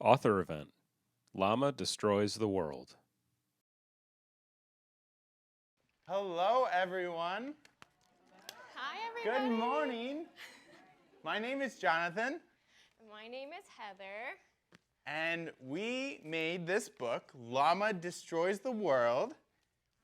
Author event. Llama Destroys the World. Hello, everyone. Hi, everybody. Good morning. My name is Jonathan. My name is Heather. And we made this book, Llama Destroys the World.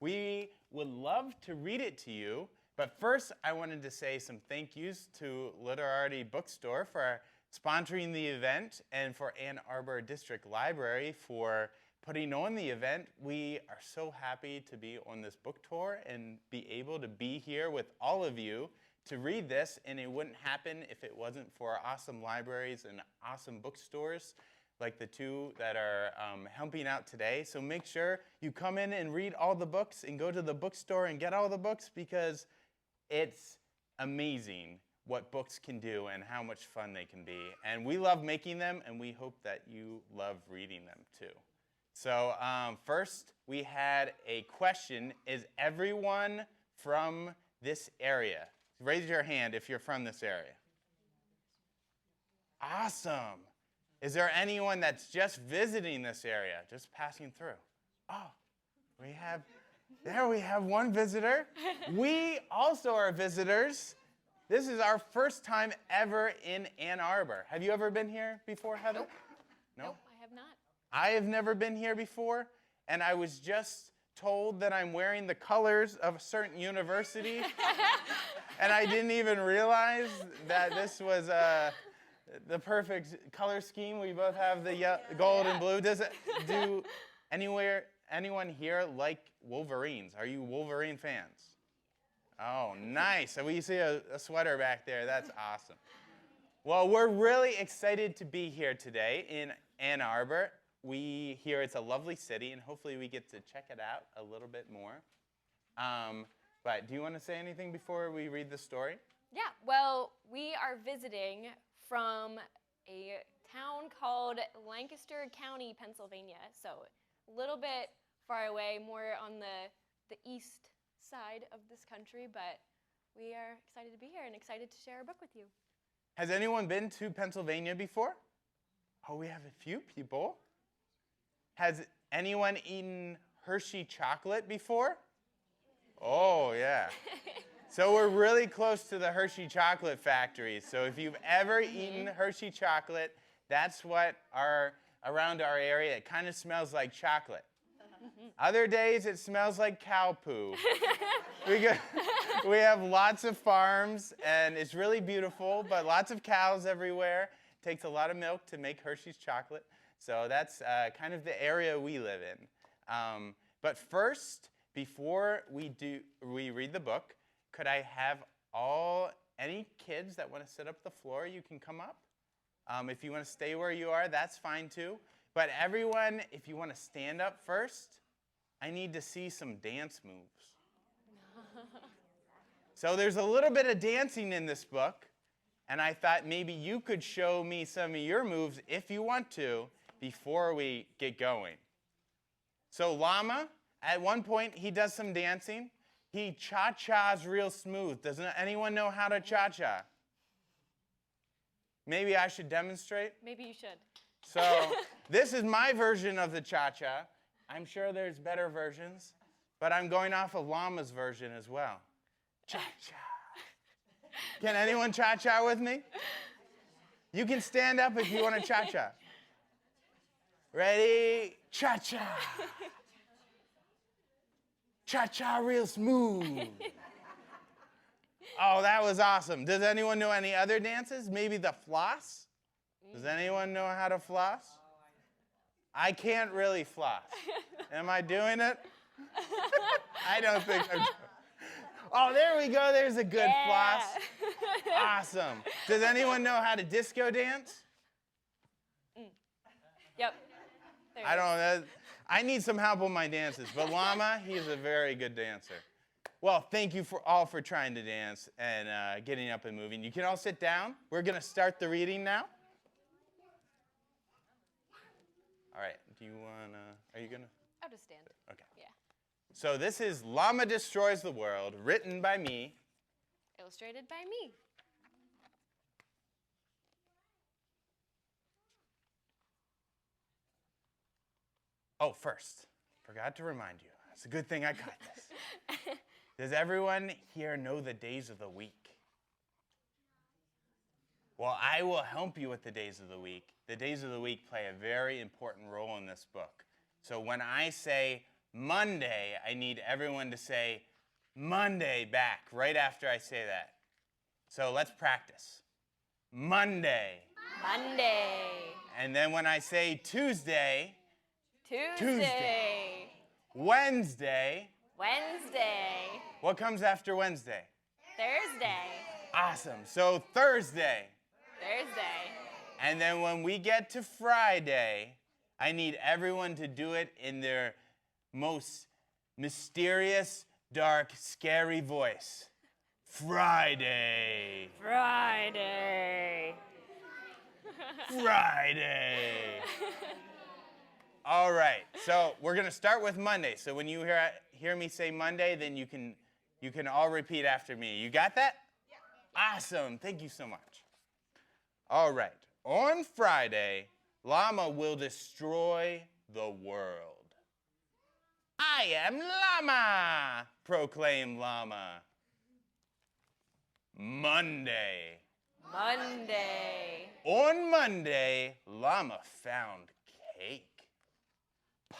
We would love to read it to you. But first, I wanted to say some thank yous to Literati Bookstore for sponsoring the event and for Ann Arbor District Library for putting on the event. We are so happy to be on this book tour and be able to be here with all of you to read this, and it wouldn't happen if it wasn't for awesome libraries and awesome bookstores like the two that are helping out today. So make sure you come in and read all the books and go to the bookstore and get all the books, because it's amazing what books can do and how much fun they can be. And we love making them, and we hope that you love reading them too. So first, we had a question. Is everyone from this area? Raise your hand if you're from this area. Awesome. Is there anyone that's just visiting this area, just passing through? Oh, we have one visitor. We also are visitors. This is our first time ever in Ann Arbor. Have you ever been here before, Heather? Nope. No? Nope, I have not. I have never been here before, and I was just told that I'm wearing the colors of a certain university, and I didn't even realize that this was the perfect color scheme. We both have the gold and blue. Do anyone here like Wolverines? Are you Wolverine fans? Oh, nice. So we see a sweater back there. That's awesome. Well, we're really excited to be here today in Ann Arbor. We hear it's a lovely city, and hopefully we get to check it out a little bit more. But do you want to say anything before we read the story? Yeah, well, we are visiting from a town called Lancaster County, Pennsylvania. So a little bit far away, more on the east side of this country, but we are excited to be here and excited to share our book with you. Has anyone been to Pennsylvania before? Oh, we have a few people. Has anyone eaten Hershey chocolate before? Oh, yeah. So we're really close to the Hershey chocolate factory. So if you've ever eaten Hershey chocolate, that's what around our area, it kind of smells like chocolate. Other days, it smells like cow poo. We have lots of farms, and it's really beautiful, but lots of cows everywhere. It takes a lot of milk to make Hershey's chocolate. So that's kind of the area we live in. But first, before we read the book, could I have any kids that want to sit up the floor, you can come up. If you want to stay where you are, that's fine too. But everyone, if you want to stand up first, I need to see some dance moves. So there's a little bit of dancing in this book, and I thought maybe you could show me some of your moves if you want to before we get going. So Llama, at one point, he does some dancing. He cha-chas real smooth. Doesn't anyone know how to cha-cha? Maybe I should demonstrate? Maybe you should. So this is my version of the cha-cha. I'm sure there's better versions, but I'm going off of Llama's version as well. Cha-cha. Can anyone cha-cha with me? You can stand up if you want to cha-cha. Ready? Cha-cha. Cha-cha real smooth. Oh, that was awesome. Does anyone know any other dances? Maybe the floss? Does anyone know how to floss? I can't really floss. Am I doing it? I don't think I'm doing it. Oh, there we go. There's a good floss. Awesome. Does anyone know how to disco dance? Yep. I don't know. I need some help on my dances. But Llama, he's a very good dancer. Well, thank you all for trying to dance and getting up and moving. You can all sit down. We're going to start the reading now. All right. Do you want to, are you going to? I'll just stand. Okay. Yeah. So this is Llama Destroys the World, written by me. Illustrated by me. Oh, first, forgot to remind you. It's a good thing I got this. Does everyone here know the days of the week? Well, I will help you with the days of the week. The days of the week play a very important role in this book. So when I say Monday, I need everyone to say Monday back right after I say that. So let's practice. Monday. Monday. And then when I say Tuesday, Tuesday. Wednesday. Wednesday. What comes after Wednesday? Thursday. Awesome. So Thursday. Thursday. And then when we get to Friday, I need everyone to do it in their most mysterious, dark, scary voice. Friday. Friday. Friday. All right, so we're going to start with Monday. So when you hear me say Monday, then you can all repeat after me. You got that? Yeah. Awesome. Thank you so much. All right. On Friday, Llama will destroy the world. I am Llama, proclaimed Llama. Monday. Monday. On Monday, Llama found cake.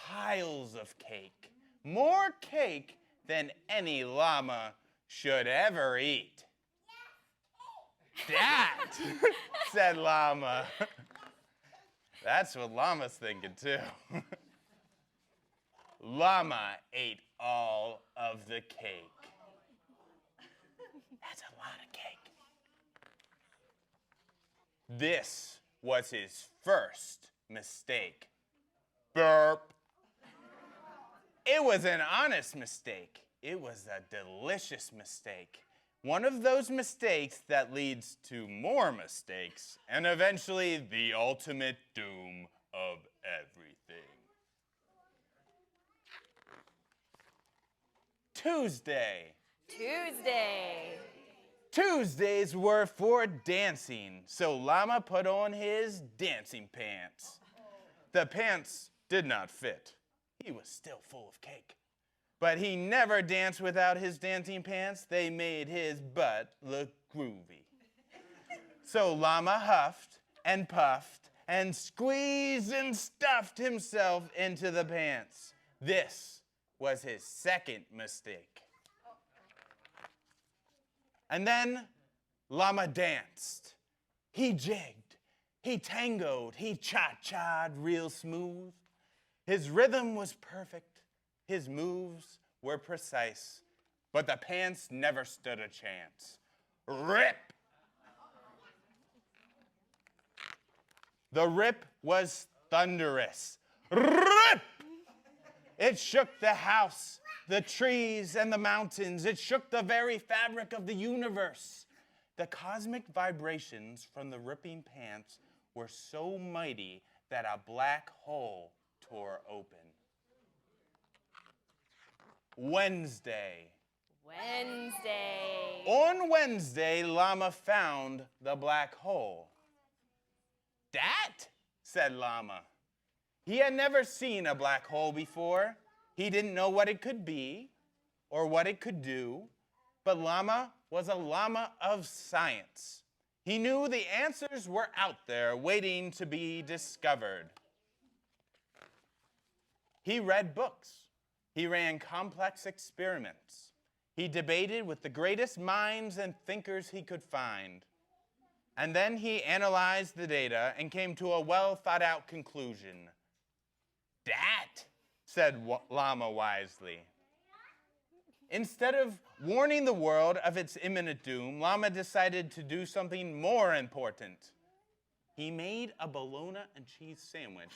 Piles of cake. More cake than any llama should ever eat. That, said Llama. That's what Llama's thinking too. Llama ate all of the cake. That's a lot of cake. This was his first mistake. Burp. It was an honest mistake. It was a delicious mistake. One of those mistakes that leads to more mistakes and eventually the ultimate doom of everything. Tuesday. Tuesday. Tuesdays were for dancing, so Llama put on his dancing pants. The pants did not fit. He was still full of cake. But he never danced without his dancing pants. They made his butt look groovy. So Llama huffed and puffed and squeezed and stuffed himself into the pants. This was his second mistake. And then Llama danced. He jigged, he tangoed, he cha-cha'd real smooth. His rhythm was perfect. His moves were precise, but the pants never stood a chance. Rip! The rip was thunderous. Rip! It shook the house, the trees, and the mountains. It shook the very fabric of the universe. The cosmic vibrations from the ripping pants were so mighty that a black hole tore open. Wednesday. Wednesday. On Wednesday, Llama found the black hole. That, said Llama. He had never seen a black hole before. He didn't know what it could be or what it could do, but Llama was a llama of science. He knew the answers were out there waiting to be discovered. He read books. He ran complex experiments. He debated with the greatest minds and thinkers he could find. And then he analyzed the data and came to a well-thought-out conclusion. That, said Llama wisely. Instead of warning the world of its imminent doom, Llama decided to do something more important. He made a bologna and cheese sandwich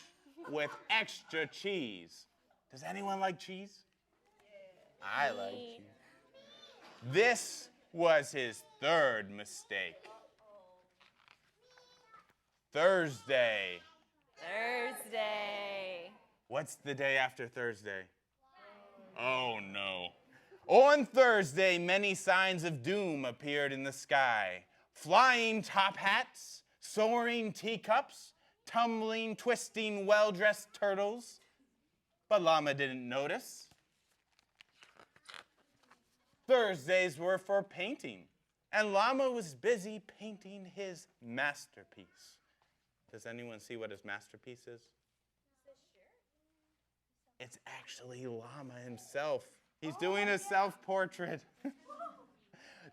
with extra cheese. Does anyone like cheese? I like cheese. This was his third mistake. Thursday. Thursday. What's the day after Thursday? Oh no. On Thursday, many signs of doom appeared in the sky. Flying top hats, soaring teacups, tumbling, twisting, well-dressed turtles. But Llama didn't notice. Thursdays were for painting, and Llama was busy painting his masterpiece. Does anyone see what his masterpiece is? It's actually Llama himself. He's doing a self-portrait.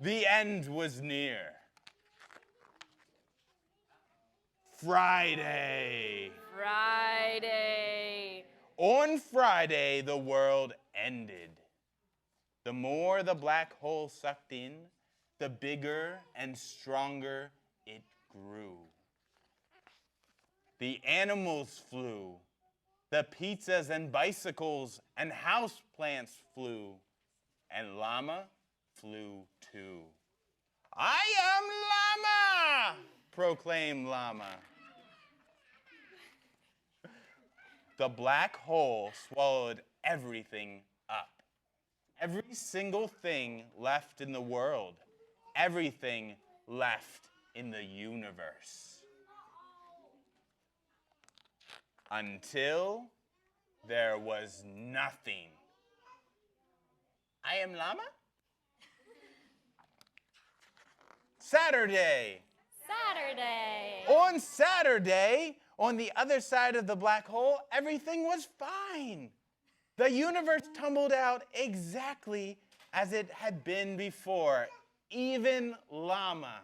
The end was near. Friday. Friday. On Friday, the world ended. The more the black hole sucked in, the bigger and stronger it grew. The animals flew. The pizzas and bicycles and houseplants flew. And Llama flew too. I am Llama, proclaimed Llama. The black hole swallowed everything up. Every single thing left in the world. Everything left in the universe. Until there was nothing. I am Llama? Saturday. Saturday. On Saturday, on the other side of the black hole, everything was fine. The universe tumbled out exactly as it had been before, even Llama.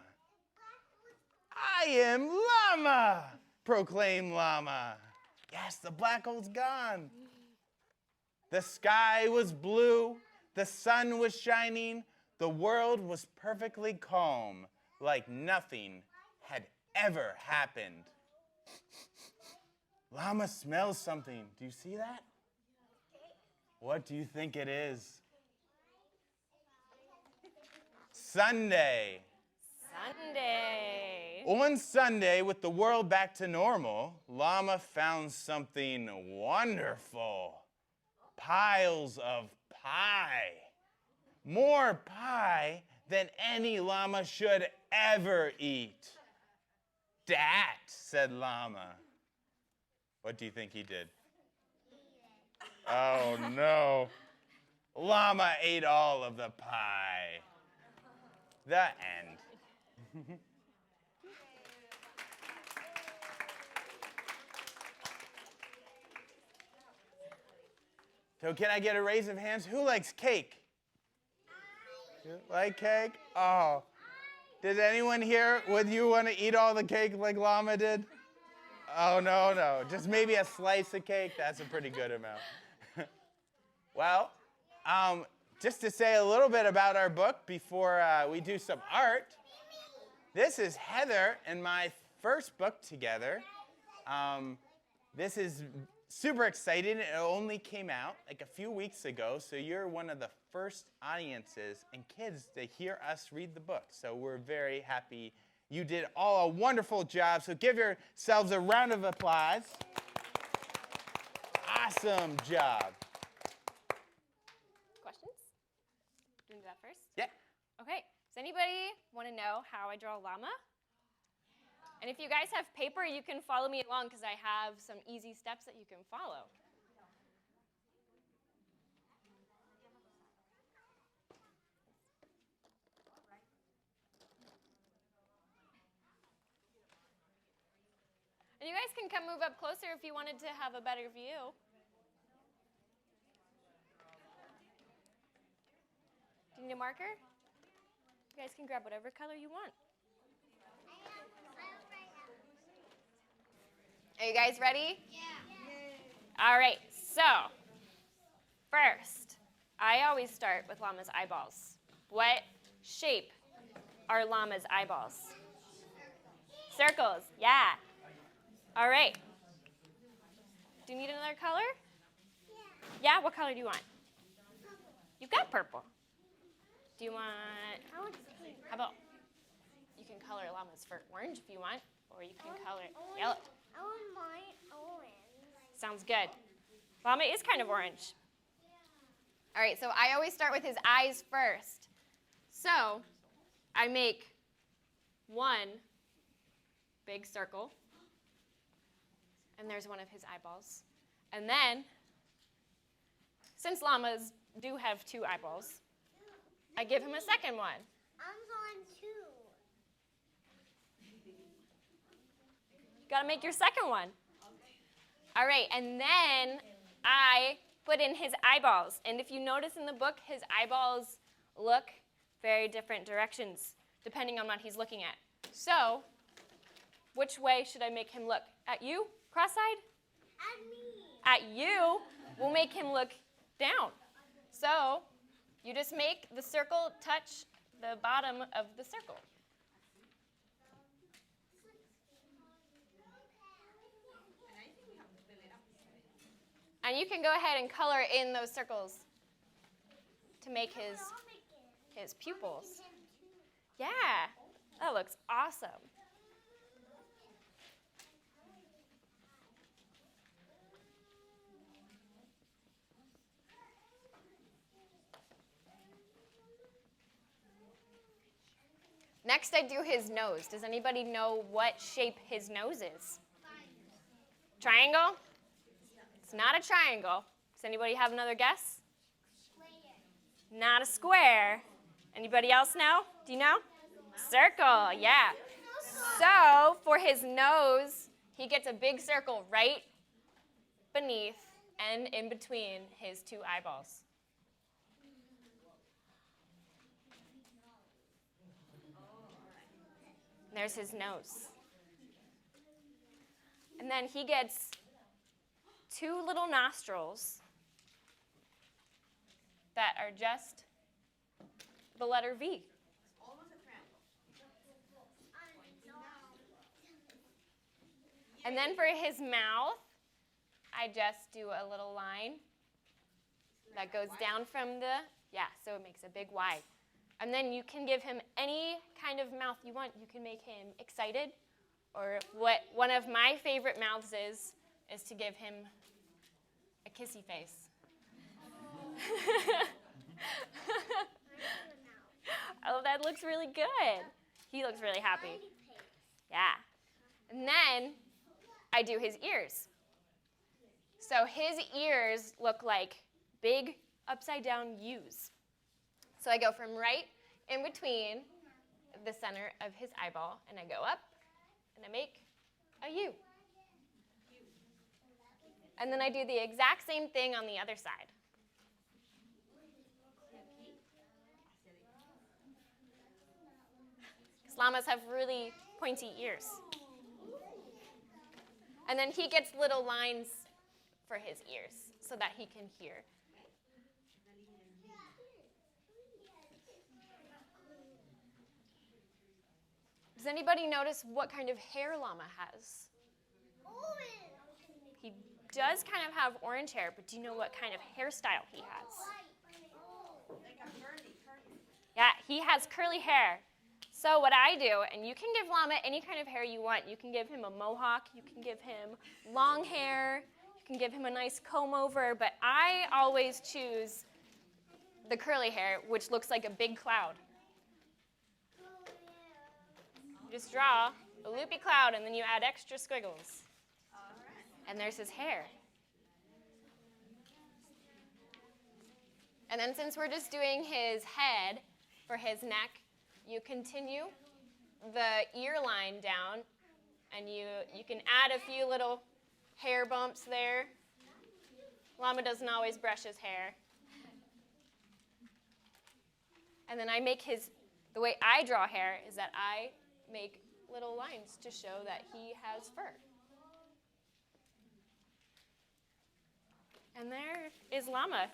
I am Llama, proclaimed Llama. Yes, the black hole's gone. The sky was blue, the sun was shining, the world was perfectly calm, like nothing had ever happened. Llama smells something. Do you see that? What do you think it is? Sunday. Sunday. On Sunday, with the world back to normal, Llama found something wonderful. Piles of pie. More pie than any llama should ever eat. Dat, said Llama. What do you think he did? Oh no. Llama ate all of the pie. The end. So can I get a raise of hands? Who likes cake? You like cake? Oh. Does anyone here, would you want to eat all the cake like Llama did? Oh, no. Just maybe a slice of cake? That's a pretty good amount. Well, just to say a little bit about our book before we do some art. This is Heather and my first book together. This is super exciting. It only came out like a few weeks ago, so you're one of the first audiences and kids to hear us read the book. So we're very happy. You did all a wonderful job, so give yourselves a round of applause. Awesome job. Questions? Do you want to do that first? Yeah. Okay. Does anybody want to know how I draw a llama? And if you guys have paper, you can follow me along because I have some easy steps that you can follow. And you guys can come move up closer if you wanted to have a better view. Do you need a marker? You guys can grab whatever color you want. Are you guys ready? Yeah. All right, so first, I always start with Llama's eyeballs. What shape are Llama's eyeballs? Circles, yeah. All right. Do you need another color? Yeah, what color do you want? You've got purple. Do you want, how about, you can color Llama's fur orange if you want, or you can color it yellow. I want mine orange. Sounds good. Llama is kind of orange. All right, so I always start with his eyes first. So I make one big circle, and there's one of his eyeballs. And then since llamas do have 2 eyeballs, I give him a second one. I'm going too. You gotta make your second one. All right, and then I put in his eyeballs. And if you notice in the book, his eyeballs look very different directions depending on what he's looking at. So, which way should I make him look? At you, cross-eyed? At me. At you, we'll make him look down. So, you just make the circle touch the bottom of the circle. And you can go ahead and color in those circles to make his pupils. Yeah, that looks awesome. Next, I do his nose. Does anybody know what shape his nose is? Triangle? It's not a triangle. Does anybody have another guess? Not a square. Anybody else know? Do you know? Circle, yeah. So for his nose, he gets a big circle right beneath and in between his 2 eyeballs. There's his nose. And then he gets 2 little nostrils that are just the letter V. And then for his mouth, I just do a little line that goes down from the, so it makes a big Y. And then you can give him any kind of mouth you want. You can make him excited, or what one of my favorite mouths is to give him a kissy face. Oh, that looks really good. He looks really happy. Yeah. And then I do his ears. So his ears look like big upside down U's. So I go from right in between the center of his eyeball, and I go up, and I make a U. And then I do the exact same thing on the other side. Llamas have really pointy ears. And then he gets little lines for his ears so that he can hear. Does anybody notice what kind of hair llama has? Orange. He does kind of have orange hair, but do you know what kind of hairstyle he has? Yeah, he has curly hair. So what I do, and you can give llama any kind of hair you want. You can give him a mohawk. You can give him long hair. You can give him a nice comb over. But I always choose the curly hair, which looks like a big cloud. You just draw a loopy cloud, and then you add extra squiggles. And there's his hair. And then since we're just doing his head for his neck, you continue the ear line down, and you can add a few little hair bumps there. Llama doesn't always brush his hair. And then I make the way I draw hair is that I make little lines to show that he has fur. And there is Llama.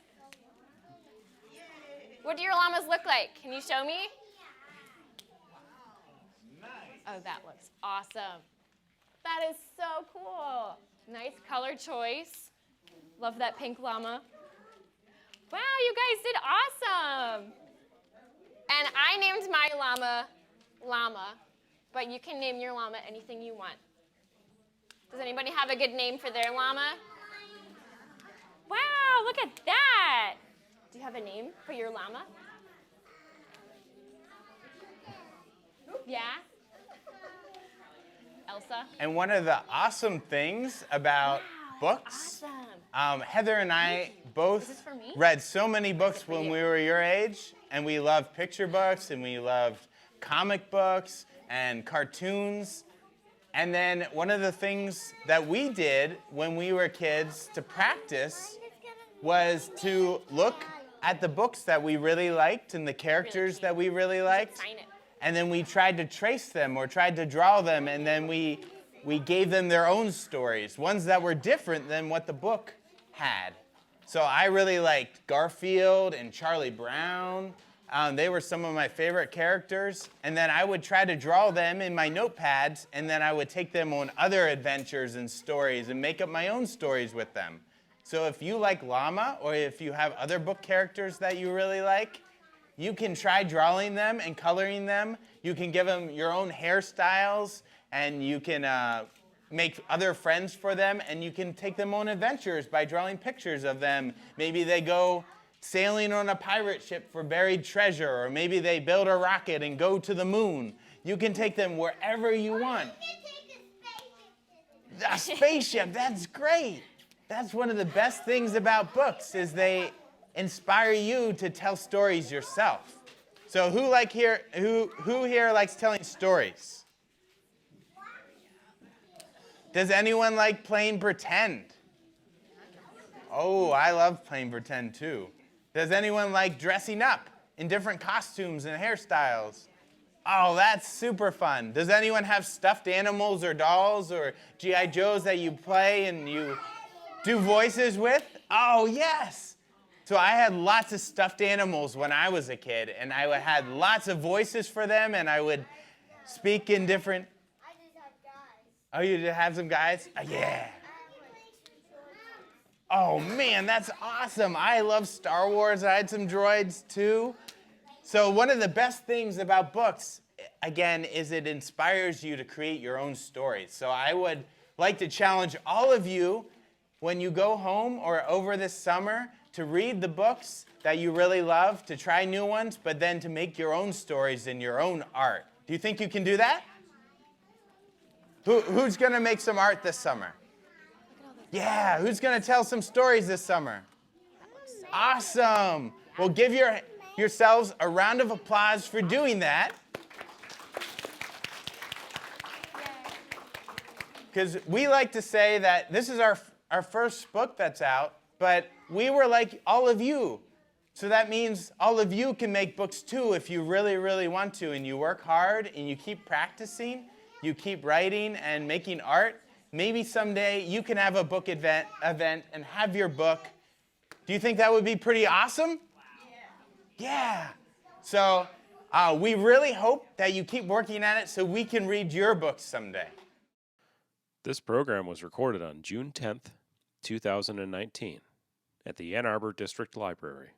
What do your llamas look like? Can you show me? Oh, that looks awesome. That is so cool. Nice color choice. Love that pink llama. Wow, you guys did awesome. And I named my llama Llama, but you can name your llama anything you want. Does anybody have a good name for their llama? Wow, look at that. Do you have a name for your llama? Yeah? Elsa? And one of the awesome things about Wow, books. Awesome. Heather and I Is both this for me? read so many books for when you? we were your age, and we loved picture books, and we loved comic books and cartoons. And then one of the things that we did when we were kids to practice was to look at the books that we really liked and the characters that we really liked. Sign it. And then we tried to trace them or tried to draw them, and then we gave them their own stories, ones that were different than what the book had. So I really liked Garfield and Charlie Brown. They were some of my favorite characters. And then I would try to draw them in my notepads, and then I would take them on other adventures and stories and make up my own stories with them. So if you like Llama, or if you have other book characters that you really like, you can try drawing them and coloring them. You can give them your own hairstyles, and you can make other friends for them, and you can take them on adventures by drawing pictures of them. Maybe they go sailing on a pirate ship for buried treasure, or maybe they build a rocket and go to the moon. You can take them wherever you want. A spaceship, that's great. That's one of the best things about books, is they inspire you to tell stories yourself. So who here likes telling stories? Does anyone like playing pretend? Oh, I love playing pretend too. Does anyone like dressing up in different costumes and hairstyles? Oh, that's super fun. Does anyone have stuffed animals or dolls or G.I. Joes that you play and you do voices with? Oh, yes. So I had lots of stuffed animals when I was a kid, and I had lots of voices for them, and I would speak in different... I just have guys. Oh, you have some guys? Yeah. Oh, man, that's awesome. I love Star Wars. I had some droids, too. So one of the best things about books, again, is it inspires you to create your own stories. So I would like to challenge all of you, when you go home or over this summer, to read the books that you really love, to try new ones, but then to make your own stories and your own art. Do you think you can do that? Who's going to make some art this summer? Yeah, who's going to tell some stories this summer? Awesome. Well, give yourselves a round of applause for doing that. Because we like to say that this is our first book that's out, but we were like all of you. So that means all of you can make books too if you really, really want to, and you work hard and you keep practicing, you keep writing and making art. Maybe someday you can have a book event and have your book. Do you think that would be pretty awesome? Yeah. So we really hope that you keep working at it so we can read your books someday. This program was recorded on June 10th, 2019, at the Ann Arbor District Library.